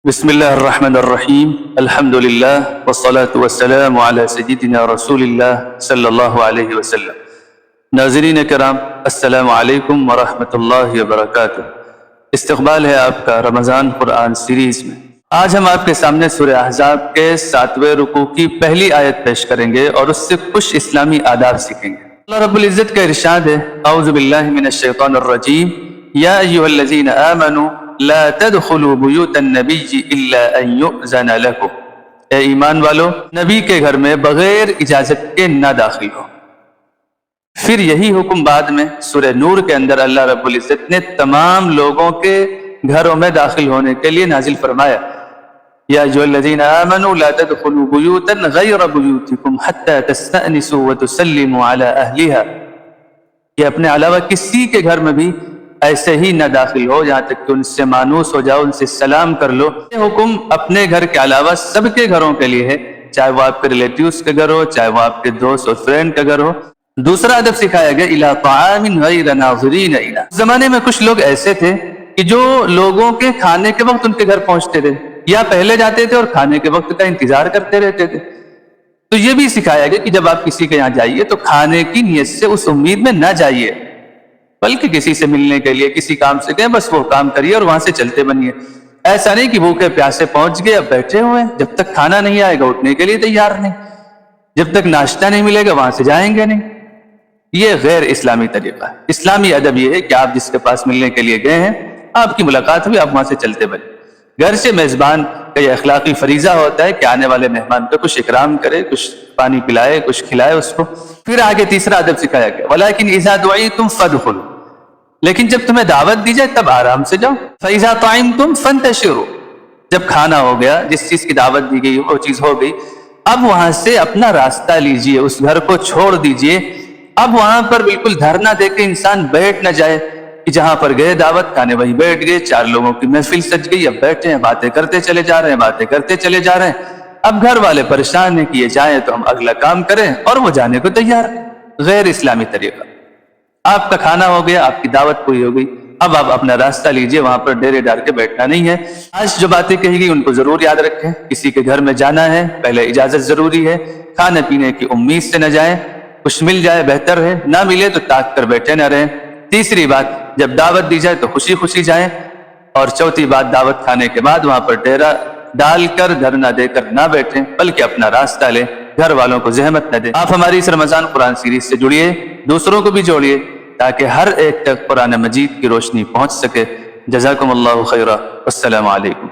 بسم اللہ الرحمن الرحیم الحمد للہ والصلاة والسلام علی سیدنا رسول اللہ صلی اللہ علیہ وسلم۔ ناظرین کرام، السلام علیکم ورحمۃ اللہ وبرکاتہ۔ استقبال ہے آپ کا رمضان قرآن سیریز میں۔ آج ہم آپ کے سامنے سورہ احزاب کے 7ویں رکوع کی پہلی آیت پیش کریں گے اور اس سے کچھ اسلامی آداب سیکھیں گے۔ اللہ رب العزت کا ارشاد ہے، اعوذ باللہ من الشیطان الرجیم، یا ایھا الذین آمنوا لا تدخلوا بیوت النبی الا ان یؤذن لکم، اے ایمان والو، نبی کے گھر میں بغیر اجازت کے نہ داخل ہو۔ پھر یہی حکم بعد میں سورہ نور کے اندر اللہ رب العزت نے تمام لوگوں کے گھروں میں داخل ہونے کے لیے نازل فرمایا، یا ایھا الذین آمنوا لا تدخلوا بیوتا غیر بیوتکم حتی تستأنسوا وتسلموا علی اہلہا، کہ اپنے علاوہ کسی کے گھر میں بھی ایسے ہی نہ داخل ہو جہاں تک کہ ان سے مانوس ہو جاؤ، ان سے سلام کر لو۔ یہ حکم اپنے گھر کے علاوہ سب کے گھروں کے لیے ہے، چاہے وہ آپ کے ریلیٹیوز کے گھر ہو، چاہے وہ آپ کے دوست اور فرینڈ کا گھر ہو۔ دوسرا ادب سکھایا گیا، الی طعام غیر ناظرین الیہ۔ زمانے میں کچھ لوگ ایسے تھے کہ جو لوگوں کے کھانے کے وقت ان کے گھر پہنچتے تھے یا پہلے جاتے تھے اور کھانے کے وقت کا انتظار کرتے رہتے تھے۔ تو یہ بھی سکھایا گیا کہ جب آپ کسی کے یہاں جائیے تو کھانے کی نیت سے اس امید میں نہ جائیے، بلکہ کسی سے ملنے کے لیے، کسی کام سے گئے، بس وہ کام کریے اور وہاں سے چلتے بنیے۔ ایسا نہیں کہ بھوکے پیاسے پہنچ گئے، اب بیٹھے ہوئے ہیں، جب تک کھانا نہیں آئے گا اٹھنے کے لیے تیار نہیں، جب تک ناشتہ نہیں ملے گا وہاں سے جائیں گے نہیں۔ یہ غیر اسلامی طریقہ ہے۔ اسلامی ادب یہ ہے کہ آپ جس کے پاس ملنے کے لیے گئے ہیں، آپ کی ملاقات ہوئی، آپ وہاں سے چلتے بنے۔ گھر سے میزبان کا یہ اخلاقی فریضہ ہوتا ہے کہ آنے والے مہمان کو کچھ اکرام کرے، کچھ پانی پلائے، کچھ کھلائے اس کو۔ پھر آگے تیسرا ادب سکھایا گیا، ولیکن اذا دعیتم فادخلوا، لیکن جب تمہیں دعوت دی جائے تب آرام سے جاؤ۔ فَإِذَا طَعِمْتُمْ فَانْتَشِرُوا، جب کھانا ہو گیا، جس چیز کی دعوت دی گئی وہ چیز ہو گئی، اب وہاں سے اپنا راستہ لیجئے، اس گھر کو چھوڑ دیجئے۔ اب وہاں پر بالکل دھرنا دے کے انسان بیٹھ نہ جائے کہ جہاں پر گئے دعوت کھانے وہیں بیٹھ گئے، چار لوگوں کی محفل سج گئی، اب بیٹھے ہیں، باتیں کرتے چلے جا رہے ہیں، باتیں کرتے چلے جا رہے ہیں۔ اب گھر والے پریشان ہیں کہ یہ جائیں تو ہم اگلا کام کریں، اور وہ جانے کو تیار ہیں۔ غیر اسلامی طریقہ۔ آپ کا کھانا ہو گیا، آپ کی دعوت پوری ہو گئی، اب آپ اپنا راستہ لیجئے، وہاں پر ڈیرے ڈال کے بیٹھنا نہیں ہے۔ آج جو باتیں کہی گئی ان کو ضرور یاد رکھیں۔ کسی کے گھر میں جانا ہے، پہلے اجازت ضروری ہے، کھانے پینے کی امید سے نہ جائیں، کچھ مل جائے بہتر ہے، نہ ملے تو تاک کر بیٹھے نہ رہیں۔ تیسری بات، جب دعوت دی جائے تو خوشی خوشی جائیں۔ اور چوتھی بات، دعوت کھانے کے بعد وہاں پر ڈیرا ڈال کر، دھرنا دے کر نہ بیٹھیں، بلکہ اپنا راستہ لیں، گھر والوں کو زحمت نہ دیں۔ آپ ہماری اس رمضان قرآن سیریز سے جڑیے، دوسروں کو بھی جوڑیے، تاکہ ہر ایک تک قرآن مجید کی روشنی پہنچ سکے۔ جزاکم اللہ خیرا، السلام علیکم۔